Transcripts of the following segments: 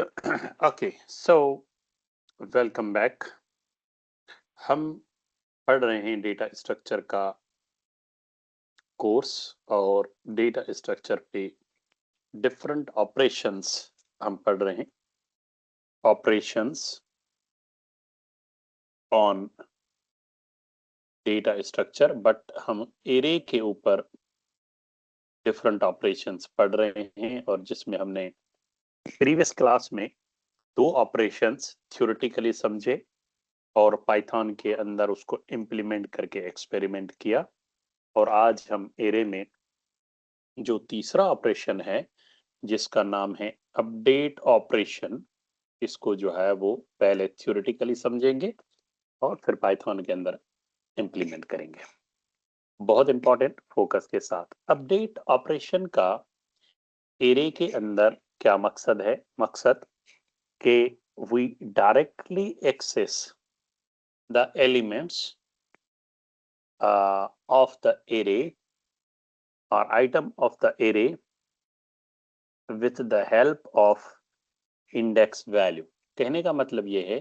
Okay so welcome back. हम पढ़ रहे हैं डेटा स्ट्रक्चर का कोर्स और डेटा स्ट्रक्चर पे डिफरेंट ऑपरेशंस हम पढ़ रहे हैं। Operations on data structure, but हम एरे के ऊपर डिफरेंट ऑपरेशंस पढ़ रहे हैं और जिसमें हमने प्रीवियस क्लास में दो ऑपरेशंस थ्योरेटिकली समझे और पाइथन के अंदर उसको इम्प्लीमेंट करके एक्सपेरिमेंट किया। और आज हम एरे में जो तीसरा ऑपरेशन है जिसका नाम है अपडेट ऑपरेशन, इसको जो है वो पहले थ्योरेटिकली समझेंगे और फिर पाइथन के अंदर इम्प्लीमेंट करेंगे। बहुत इंपॉर्टेंट, फोकस के साथ। अपडेट ऑपरेशन का एरे के अंदर क्या मकसद है? मकसद के we directly access the elements of the array or item of the array with the help of index value। कहने का मतलब ये है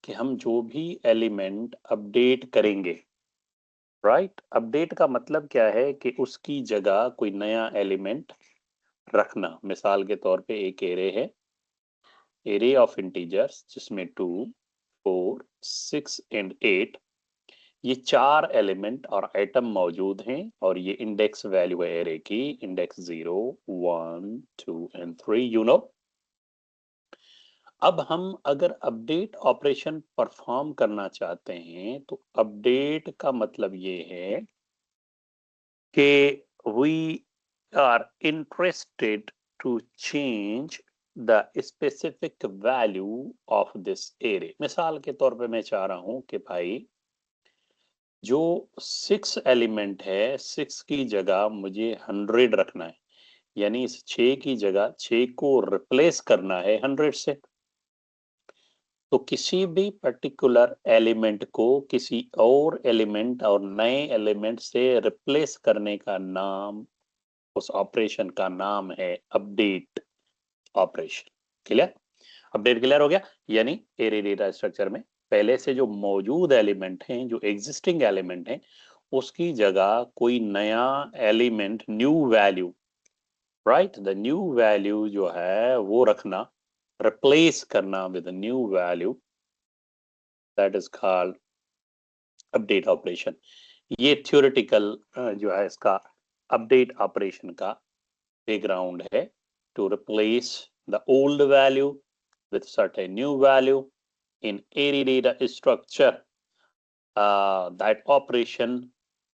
कि हम जो भी एलिमेंट अपडेट करेंगे, राइट, अपडेट का मतलब क्या है कि उसकी जगह कोई नया एलिमेंट रखना। मिसाल के तौर पे एक एरे है, एरे ऑफ इंटीजर्स, जिसमें 2, 4, 6 एंड 8 ये चार एलिमेंट और आइटम मौजूद हैं और ये इंडेक्स वैल्यू है एरे की, इंडेक्स 0, 1, 2 एंड 3, यू नो। अब हम अगर अपडेट ऑपरेशन परफॉर्म करना चाहते हैं तो अपडेट का मतलब ये है कि we are interested to change the specific value of this array. मिसाल के तौर पे मैं चाह रहा हूं कि भाई जो 6 एलिमेंट है, 6 की जगह मुझे 100 रखना है, यानी इस 6 की जगह 6 को रिप्लेस करना है 100 से। तो किसी भी पर्टिकुलर एलिमेंट को किसी और एलिमेंट और नए एलिमेंट से रिप्लेस करने का नाम, उस ऑपरेशन का नाम है update operation. Clear? Update clear हो गया? यानी एरे डेटा स्ट्रक्चर में पहले से जो मौजूद एलिमेंट हैं, जो एग्जिस्टिंग एलिमेंट हैं, उसकी जगह कोई नया element, new value, right, the new value जो है वो रखना, रिप्लेस करना with new value, that is called update operation. ये थ्योरेटिकल जो है इसका अपडेट ऑपरेशन का बैकग्राउंड है, to replace the old value with certain new value in array data structure. That operation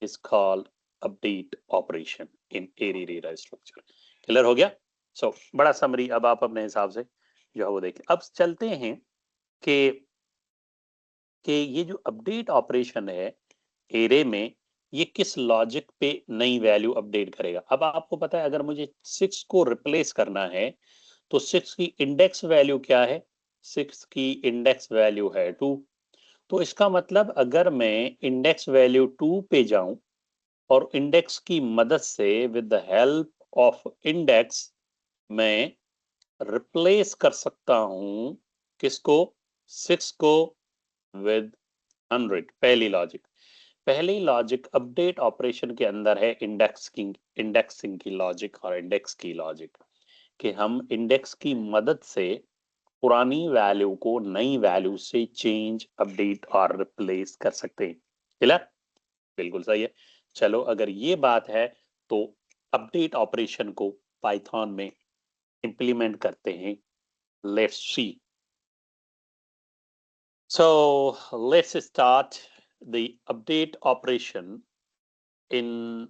is called update operation in array data structure. Clear हो गया? सो बड़ा summary अब आप अपने हिसाब से जो है वो देखें। अब चलते हैं कि ये जो अपडेट ऑपरेशन है एरे में, ये किस लॉजिक पे नई वैल्यू अपडेट करेगा। अब आपको पता है अगर मुझे 6 को रिप्लेस करना है तो 6 की इंडेक्स वैल्यू क्या है? 6 की इंडेक्स वैल्यू है 2। तो इसका मतलब अगर मैं इंडेक्स वैल्यू 2 पे जाऊं और इंडेक्स की मदद से with the help of index मैं रिप्लेस कर सकता हूं किसको? 6 को विद 100। पहली लॉजिक अपडेट ऑपरेशन के अंदर है इंडेक्सिंग की लॉजिक और इंडेक्स की लॉजिक, कि हम इंडेक्स की मदद से पुरानी वैल्यू को नई वैल्यू से चेंज, अपडेट और रिप्लेस कर सकते हैं। क्लियर? बिल्कुल सही है। चलो अगर ये बात है तो अपडेट ऑपरेशन को पाइथन में इंप्लीमेंट करते हैं। Let's see. So let's start the update operation in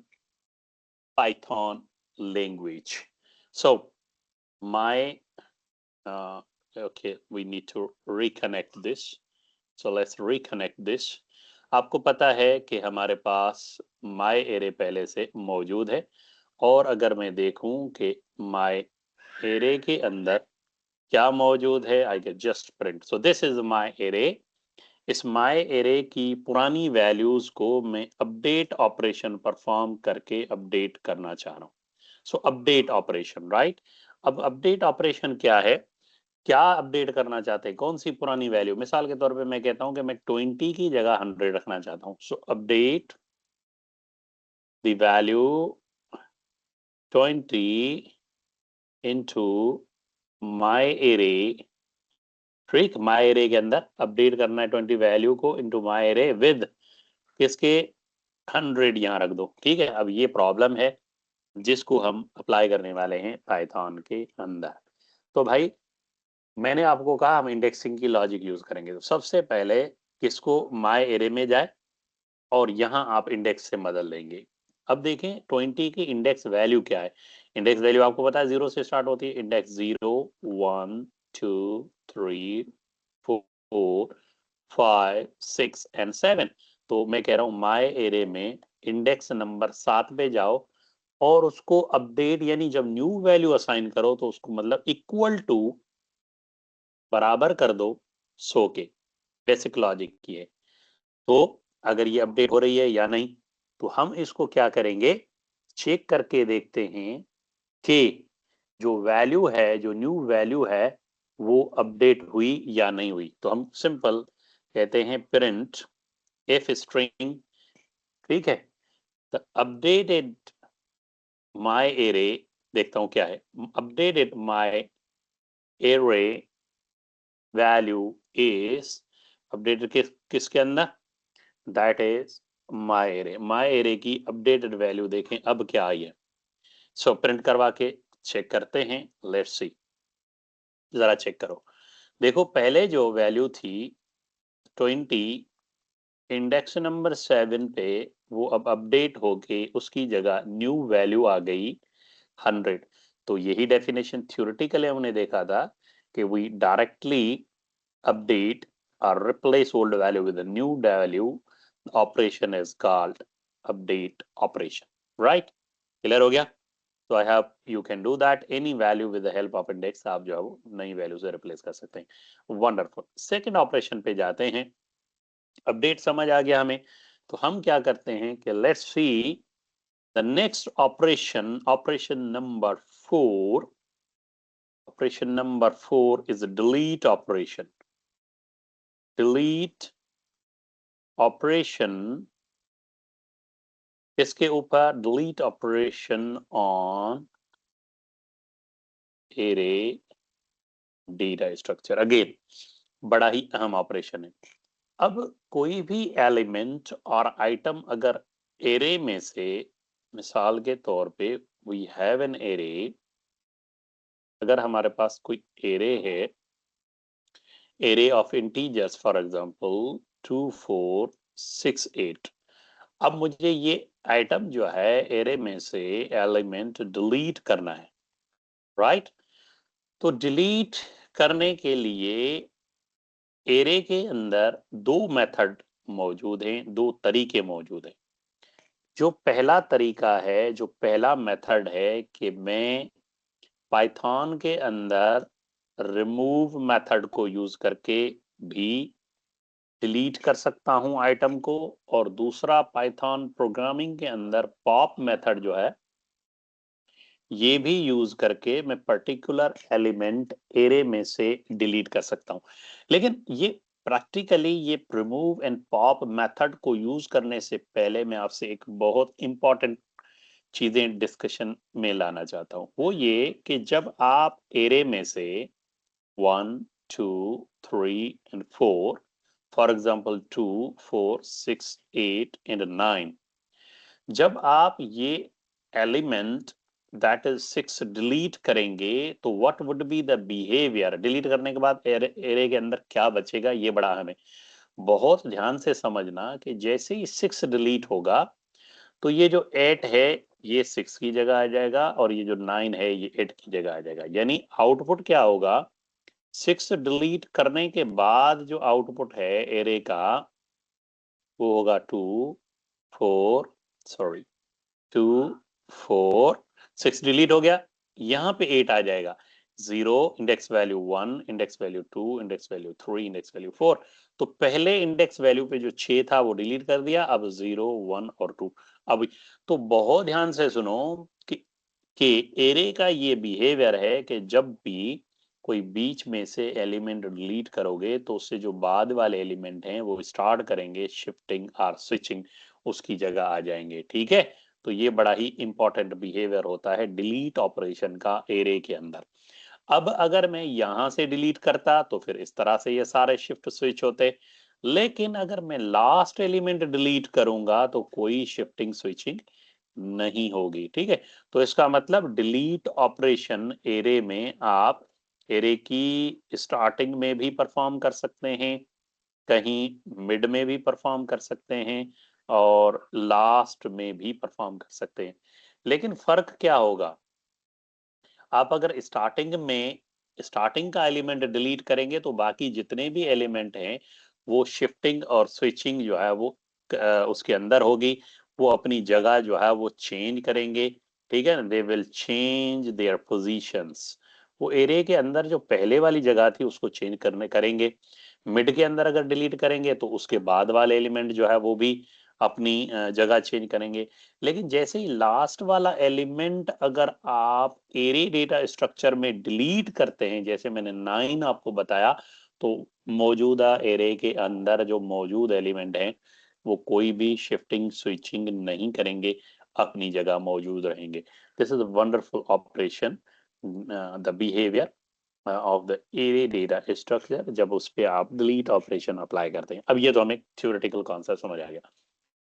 Python language. So my okay, we need to reconnect this. So let's reconnect this. आपको पता है कि हमारे पास my array पहले से मौजूद है और अगर मैं देखूं कि my array के अंदर क्या मौजूद है, I can just print. So this is my array. इस माई एरे की पुरानी वैल्यूज को मैं अपडेट ऑपरेशन परफॉर्म करके अपडेट करना चाह रहा हूं। सो अपडेट ऑपरेशन, राइट। अब अपडेट ऑपरेशन क्या है? क्या अपडेट करना चाहते हैं, कौन सी पुरानी वैल्यू? मिसाल के तौर पे मैं कहता हूं कि मैं 20 की जगह 100 रखना चाहता हूं, सो update the value 20 into my array. ठीक, माय एरे के अंदर अपडेट करना है 20 वैल्यू को इनटू माय एरे विद किसके, 100 यहां रख दो। ठीक है, अब ये प्रॉब्लम है जिसको हम अप्लाई करने वाले हैं पाइथन के अंदर। तो भाई मैंने आपको कहा हम इंडेक्सिंग की लॉजिक यूज करेंगे। तो सबसे पहले किसको, माय एरे में जाए और यहां आप इंडेक्स से बदल लेंगे। अब देखें 20 की इंडेक्स वैल्यू क्या है। इंडेक्स वैल्यू आपको पता है 0 से स्टार्ट होती है। Index 0 1 2 3 4 5 6 and 7। तो मैं कह रहा हूं माय एरे में इंडेक्स नंबर 7 पे जाओ और उसको अपडेट, यानी जब न्यू वैल्यू असाइन करो तो उसको मतलब इक्वल टू बराबर कर दो 100 के। बेसिक लॉजिक की है। तो अगर ये अपडेट हो रही है या नहीं, तो हम इसको क्या करेंगे, चेक करके देखते हैं कि जो वैल्यू है, जो न्यू वैल्यू है, वो अपडेट हुई या नहीं हुई। तो हम सिंपल कहते हैं प्रिंट इफ स्ट्रिंग। ठीक है, तो अपडेटेड माय एरे, देखता हूं क्या है। Updated my array value is updated किसके अंदर, that is my array. My array की अपडेटेड वैल्यू देखें अब क्या आई है। सो प्रिंट करवा के चेक करते हैं, लेट्स सी। जरा चेक करो, देखो पहले जो वैल्यू थी 20, इंडेक्स नंबर 7 पे, वो अब अपडेट होके उसकी जगह न्यू वैल्यू आ गई 100। तो यही डेफिनेशन थ्योरेटिकली हमने देखा था कि we directly update or replace old value with a new value. The operation is called update operation. Right? Clear हो गया? So I hope you can do that. Any value with the help of index आप जो है वो नई value से replace कर सकते हैं। वंडरफुल। सेकेंड ऑपरेशन पे जाते हैं। अपडेट समझ आ गया हमें, तो हम क्या करते हैं कि let's see the next operation, operation number 4। Operation number 4 is delete operation. Delete operation इसके ऊपर, delete operation on array data structure. Again बड़ा ही अहम ऑपरेशन है। अब कोई भी एलिमेंट और आइटम अगर एरे में से, मिसाल के तौर पे वी हैव एन एरे, अगर हमारे पास कोई एरे है, array of integers for example 2 4 6 8। अब मुझे ये आइटम जो है एरे में से एलिमेंट डिलीट करना है, राइट? तो डिलीट करने के लिए एरे के अंदर दो मेथड मौजूद हैं, दो तरीके मौजूद हैं। जो पहला तरीका है, जो पहला मेथड है कि मैं पाइथन के अंदर रिमूव मेथड को यूज करके भी डिलीट कर सकता हूं आइटम को, और दूसरा पाइथन प्रोग्रामिंग के अंदर पॉप मेथड जो है, ये भी यूज करके मैं पर्टिकुलर एलिमेंट एरे में से डिलीट कर सकता हूं। लेकिन ये प्रैक्टिकली ये रिमूव एंड पॉप मेथड को यूज करने से पहले मैं आपसे एक बहुत इंपॉर्टेंट चीजें डिस्कशन में लाना चाहता हूं। वो ये कि जब आप एरे में से 1 2 3 एंड 4, फॉर एग्जांपल 2 4 6 8 एंड 9, जब आप ये एलिमेंट दैट इज 6 डिलीट करेंगे, तो what would be the behaviour. Delete करने के बाद एरे के अंदर क्या बचेगा, ये बड़ा हमें बहुत ध्यान से समझना कि जैसे ही 6 डिलीट होगा, तो ये जो 8 है ये 6 की जगह आ जाएगा, और ये जो 9 है ये 8 की जगह आ जाएगा। यानी आउटपुट क्या होगा, 6 डिलीट करने के बाद जो आउटपुट है एरे का, वो होगा 2 4, सॉरी 2 4, 6 डिलीट हो गया, यहां पे 8 आ जाएगा। 0 index value 1, index value 2, index value 3, index value 4। तो पहले इंडेक्स वैल्यू पे जो 6 था वो डिलीट कर दिया, अब 0 1 और 2। अब तो बहुत ध्यान से सुनो कि एरे का ये बिहेवियर है कि जब भी कोई बीच में से एलिमेंट डिलीट करोगे तो उससे जो बाद वाले एलिमेंट हैं वो स्टार्ट करेंगे शिफ्टिंग और स्विचिंग, उसकी जगह आ जाएंगे। ठीक है, तो ये बड़ा ही इंपॉर्टेंट बिहेवियर होता है डिलीट ऑपरेशन का एरे के अंदर। अब अगर मैं यहां से डिलीट करता तो फिर इस तरह से ये सारे शिफ्ट स्विच होते, लेकिन अगर मैं लास्ट एलिमेंट डिलीट करूंगा तो कोई शिफ्टिंग स्विचिंग नहीं होगी। ठीक है, तो इसका मतलब डिलीट ऑपरेशन एरे में आप एरे की स्टार्टिंग में भी परफॉर्म कर सकते हैं, कहीं मिड में भी परफॉर्म कर सकते हैं, और लास्ट में भी परफॉर्म कर सकते हैं। लेकिन फर्क क्या होगा, आप अगर स्टार्टिंग का एलिमेंट डिलीट करेंगे तो बाकी जितने भी एलिमेंट हैं वो शिफ्टिंग और स्विचिंग जो है वो उसके अंदर होगी, वो अपनी जगह जो है वो चेंज करेंगे। ठीक है ना, they will change their positions. वो एरे के अंदर जो पहले वाली जगह थी उसको चेंज करने करेंगे। मिड के अंदर अगर डिलीट करेंगे तो उसके बाद वाले एलिमेंट जो है वो भी अपनी जगह चेंज करेंगे। लेकिन जैसे ही लास्ट वाला एलिमेंट अगर आप एरे डेटा स्ट्रक्चर में डिलीट करते हैं, जैसे मैंने 9 आपको बताया, तो मौजूदा एरे के अंदर जो मौजूद एलिमेंट हैं वो कोई भी शिफ्टिंग स्विचिंग नहीं करेंगे, अपनी जगह मौजूद रहेंगे। This is wonderful operation, the behaviour of the array data structure जब उस पे आप डिलीट ऑपरेशन अप्लाई करते हैं। अब ये तो हमें थ्योरेटिकल कॉन्सेप्ट समझ आ गया।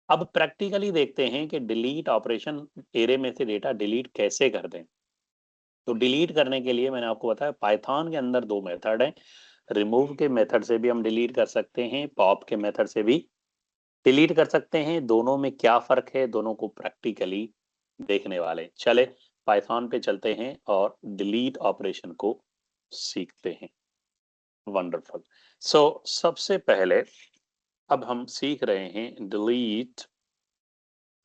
अब प्रैक्टिकली देखते हैं कि डिलीट ऑपरेशन एरे में से डेटा डिलीट कैसे करते हैं। तो डिलीट करने के लिए मैंने आपको बताया पाइथन के अंदर दो मेथड हैं। रिमूव के मेथड से भी हम डिलीट कर सकते हैं, पॉप के मेथड से भी डिलीट कर सकते हैं। दोनों में क्या फर्क है, दोनों को प्रैक्टिकली देखने वाले हैं। चले पाइथन पे चलते हैं और डिलीट ऑपरेशन को सीखते हैं। वंडरफुल। सो सबसे पहले अब हम सीख रहे हैं delete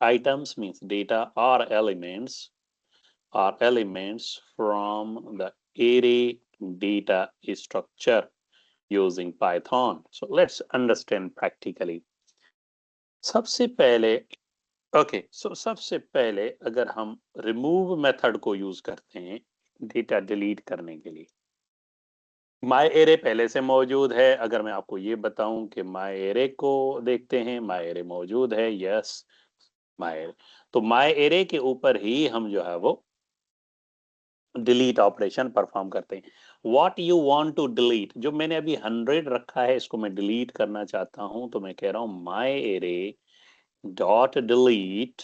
items, means data are elements from the array data structure using Python. So let's understand practically. सबसे पहले सबसे पहले अगर हम रिमूव मेथड को यूज करते हैं डेटा डिलीट करने के लिए, माई एरे पहले से मौजूद है। अगर मैं आपको ये बताऊं कि माई एरे को देखते हैं, माई एरे मौजूद है, यस माई एरे, तो माई एरे के ऊपर ही हम जो है वो डिलीट ऑपरेशन परफॉर्म करते हैं। What you want to delete, जो मैंने अभी 100 रखा है इसको मैं डिलीट करना चाहता हूं, तो मैं कह रहा हूं माई array dot delete,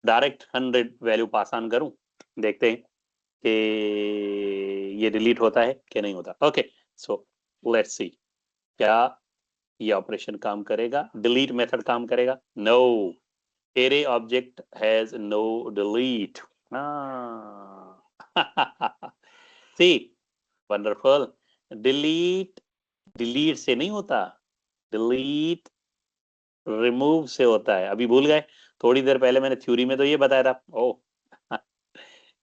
direct 100 value pass on करूं, देखते हैं कि ये डिलीट होता है कि नहीं होता। ओके, सो लेट्स सी क्या ये ऑपरेशन काम करेगा, डिलीट मेथड काम करेगा। No, array object has no delete. See, wonderful. Delete delete से नहीं होता, डिलीट रिमूव से होता है। अभी भूल गए, थोड़ी देर पहले मैंने थ्योरी में तो ये बताया था। ओ,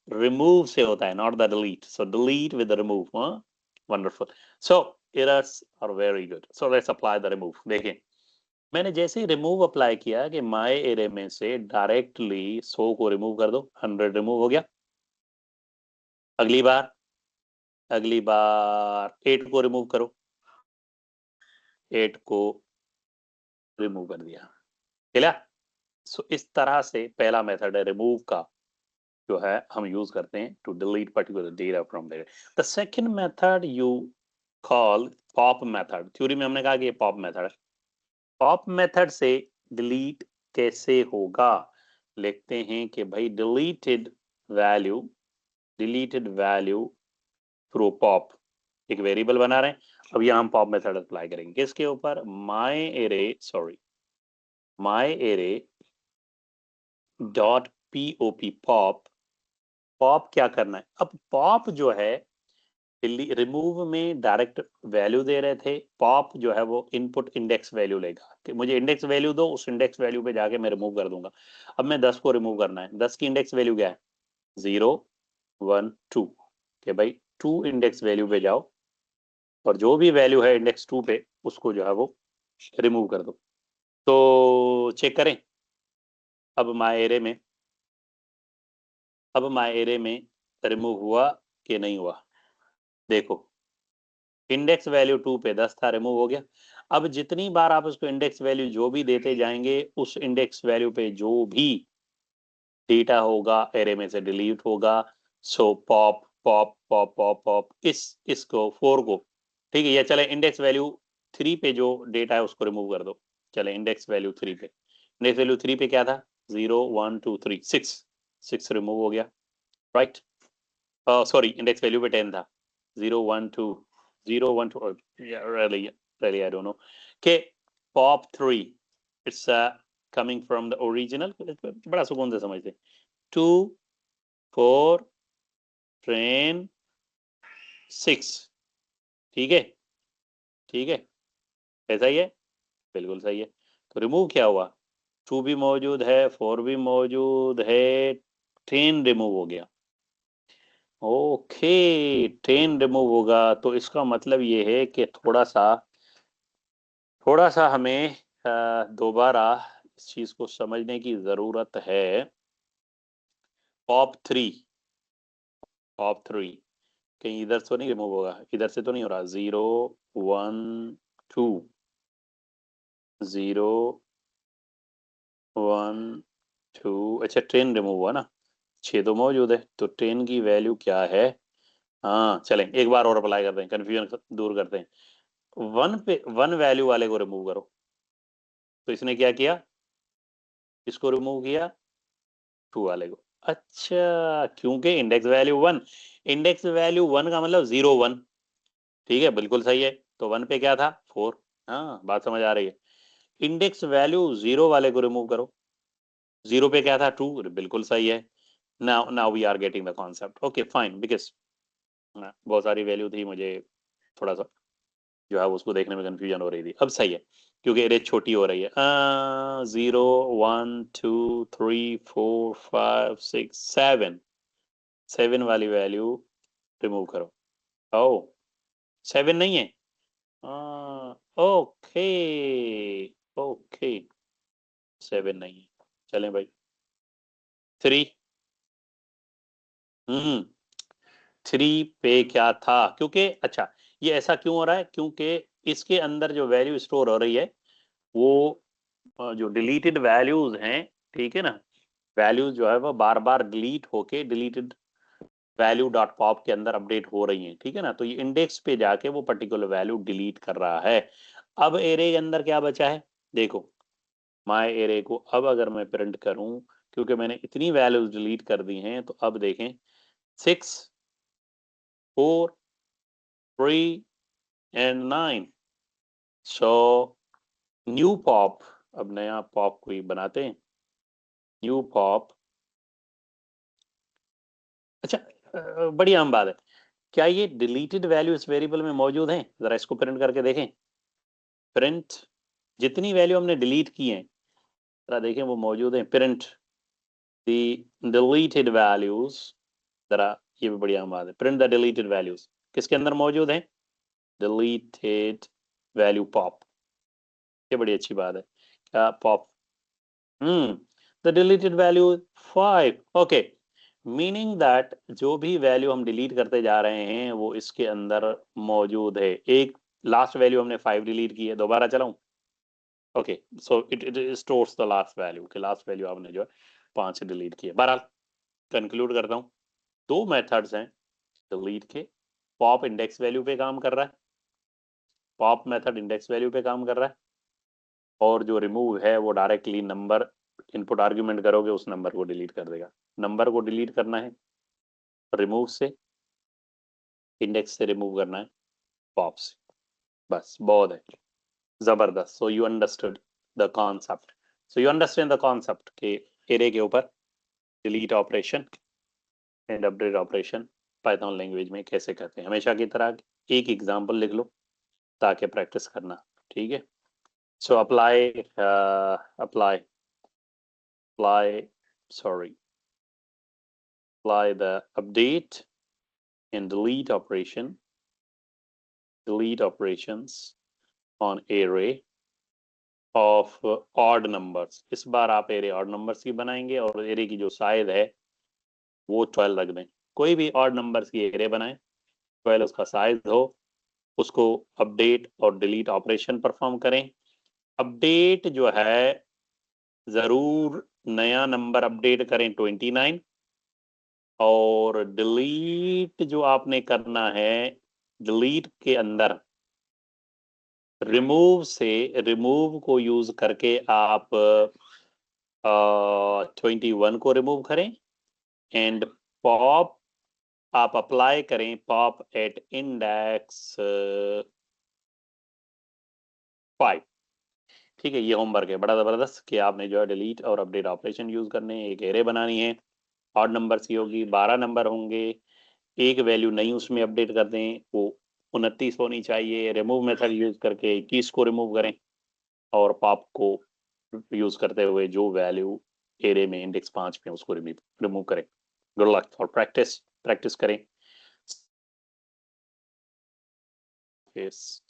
रिमूव से होता है, not the delete. So delete with remove. Wonderful. So errors are very good, so let's apply the remove. देखिए, मैंने जैसे ही रिमूव अप्लाई किया कि माय एरे में से डायरेक्टली 100 को रिमूव कर दो, 100 रिमूव हो गया। अगली बार, अगली बार 8 को रिमूव करो, 8 को रिमूव कर दिया। चला, सो इस तरह से पहला मेथड है रिमूव का, जो है हम यूज करते हैं to delete particular data from there. The second method you call pop method. थ्योरी में हमने कहा कि ये पॉप मेथड है। पॉप मेथड से डिलीट कैसे होगा, लिखते हैं कि भाई डिलीटेड वैल्यू थ्रू पॉप, एक वेरिएबल बना रहे हैं। अब यहां हम पॉप मेथड अप्लाई करेंगे किसके ऊपर, माई array dot POP pop. Pop क्या करना है, अब पॉप जो है रिमूव में डायरेक्ट वैल्यू दे रहे थे, पॉप जो है वो इनपुट इंडेक्स वैल्यू लेगा कि मुझे इंडेक्स वैल्यू दो, उस इंडेक्स वैल्यू पे जाके मैं रिमूव कर दूंगा। अब मैं 10 को रिमूव करना है, 10 की इंडेक्स वैल्यू क्या है, 0 1 2, कि भाई 2 इंडेक्स वैल्यू पे जाओ और जो भी वैल्यू है इंडेक्स 2 पे उसको जो है वो रिमूव कर दो। तो चेक करें, अब माय एरे में रिमूव हुआ कि नहीं हुआ। देखो इंडेक्स वैल्यू 2 पे 10 था, रिमूव हो गया। अब जितनी बार आप उसको इंडेक्स वैल्यू जो भी देते जाएंगे, उस इंडेक्स वैल्यू पे जो भी डेटा होगा एरे में से डिलीट होगा। So pop pop pop pop pop इसको 4 को, ठीक है, या चले इंडेक्स वैल्यू 3 पे जो डेटा है उसको रिमूव कर दो। चले इंडेक्स वैल्यू 3 पे, इंडेक्स वैल्यू 3 पे क्या था? 0 1 2 3 6, 6 रिमूव हो गया, राइट। सॉरी इंडेक्स वैल्यू पे 10 था, 0 1 2, 0 1 2, really I don't know, के pop 3, it's coming from the original, बड़ा सुकून से समझते। 2 4 10 6, ठीक है, ठीक है, ऐसा ही है, बिल्कुल सही है। तो रिमूव क्या हुआ? 2 भी मौजूद है, 4 भी मौजूद है, 10 रिमूव हो गया। ओके, 10 रिमूव होगा तो इसका मतलब ये है कि थोड़ा सा हमें दोबारा इस चीज को समझने की जरूरत है। पॉप 3, पॉप 3 कहीं इधर से तो नहीं रिमूव होगा, इधर से तो नहीं हो रहा। 0 1 2, 0 1 2, अच्छा 10 रिमूव हुआ ना, 6 तो मौजूद है, तो 10 की वैल्यू क्या है? हाँ चलें एक बार और अप्लाई करते हैं, कंफ्यूजन दूर करते हैं। 1 पे 1 वैल्यू वाले को रिमूव करो। तो इसने क्या किया? इसको रिमूव किया 2 वाले को। अच्छा, क्योंकि इंडेक्स वैल्यू 1, इंडेक्स वैल्यू 1 का मतलब 0 1, ठीक है, बिल्कुल सही है। तो 1 पे क्या था? 4। हाँ बात समझ आ रही है। इंडेक्स वैल्यू 0 वाले को रिमूव करो। 0 पे क्या था? 2, बिल्कुल सही है। Now now we are getting the concept, okay fine, because बहुत सारी वैल्यू थी, मुझे थोड़ा सा जो है उसको देखने में कंफ्यूजन हो रही थी। अब सही है क्योंकि एरे छोटी हो रही है। 0 1 2 3 4 5 6 7, 7 वाली वैल्यू रिमूव करो। ओ 7 नहीं है? ओके, ओके 7 नहीं है, चलें भाई। 3, हम्म 3 पे क्या था? क्योंकि अच्छा, ये ऐसा क्यों हो रहा है? क्योंकि इसके अंदर जो वैल्यू स्टोर हो रही है वो जो डिलीटेड वैल्यूज हैं, ठीक है ना, वैल्यूज जो है वो बार बार डिलीट होके डिलीटेड वैल्यू डॉट पॉप के अंदर अपडेट हो रही हैं, ठीक है ना। तो ये इंडेक्स पे जाके वो पर्टिकुलर वैल्यू डिलीट कर रहा है। अब एरे के अंदर क्या बचा है? देखो माय एरे को अब अगर मैं प्रिंट करूं, क्योंकि मैंने इतनी वैल्यूज डिलीट कर दी हैं, तो अब देखें 6 4 3 एंड 9। सो न्यू पॉप, अब नया पॉप कोई बनाते हैं, न्यू पॉप। अच्छा, बड़ी आम बात है, क्या ये डिलीटेड वैल्यू इस वेरिएबल में मौजूद हैं? जरा इसको प्रिंट करके देखें। प्रिंट, जितनी वैल्यू हमने डिलीट की हैं जरा देखें वो मौजूद हैं। प्रिंट द डिलीटेड वैल्यूज, जरा ये भी बड़ी आम बात है, प्रिंट द डिलीटेड वैल्यूज किसके अंदर मौजूद हैं? डिलीटेड वैल्यू पॉप, ये बड़ी अच्छी बात है। क्या pop? Hmm the deleted value 5, okay, meaning that जो भी वैल्यू हम डिलीट करते जा रहे हैं वो इसके अंदर मौजूद है। एक लास्ट वैल्यू हमने 5 डिलीट की है, दोबारा चलाऊं? Okay, so it stores the last value, कि लास्ट वैल्यू आपने जो है 5 डिलीट की है। बहरहाल कंक्लूड करता हूँ, दो मेथड्स हैं डिलीट के। पॉप इंडेक्स वैल्यू पे काम कर रहा है, पॉप मेथड इंडेक्स वैल्यू पे काम कर रहा है, और जो रिमूव है वो डायरेक्टली नंबर इनपुट आर्ग्यूमेंट करोगे उस नंबर को डिलीट कर देगा। नंबर को डिलीट करना है रिमूव से, इंडेक्स से रिमूव करना है पॉप से, बस बहुत है, जबरदस्त। So you understood the concept, so you understand the concept के एरे के ऊपर delete operation and update operation Python language में कैसे करते हैं। हमेशा की तरह एक एग्जांपल लिख लो ताकि प्रैक्टिस करना, ठीक है। So apply apply apply sorry apply the update and delete operations on array of odd numbers। इस बार आप एरे ऑड नंबर्स की बनाएंगे और एरे की जो साइज है वो 12 रख दें। कोई भी ऑड नंबर्स की एरे बनाएं 12 उसका साइज हो, उसको अपडेट और डिलीट ऑपरेशन परफॉर्म करें। अपडेट जो है जरूर नया नंबर अपडेट करें 29, और डिलीट जो आपने करना है, डिलीट के अंदर रिमूव को यूज करके आप 21 को रिमूव करें, एंड पॉप आप अप्लाई करें पॉप एट इंडेक्स 5। ठीक है, ये होमवर्क है बड़ा जबरदस्त कि आपने जो है डिलीट और अपडेट ऑपरेशन यूज करने हैं, एक एरे बनानी है, ऑड नंबर की होगी, 12 नंबर होंगे, एक वैल्यू नहीं उसमें अपडेट कर दें, वो 29 होनी चाहिए, रिमूव मेथड यूज करके 21 को रिमूव करें, और पॉप को यूज करते हुए जो वैल्यू एरे में इंडेक्स 5 पे उसको रिमूव करें। Good luck for practice, practice करें। Yes.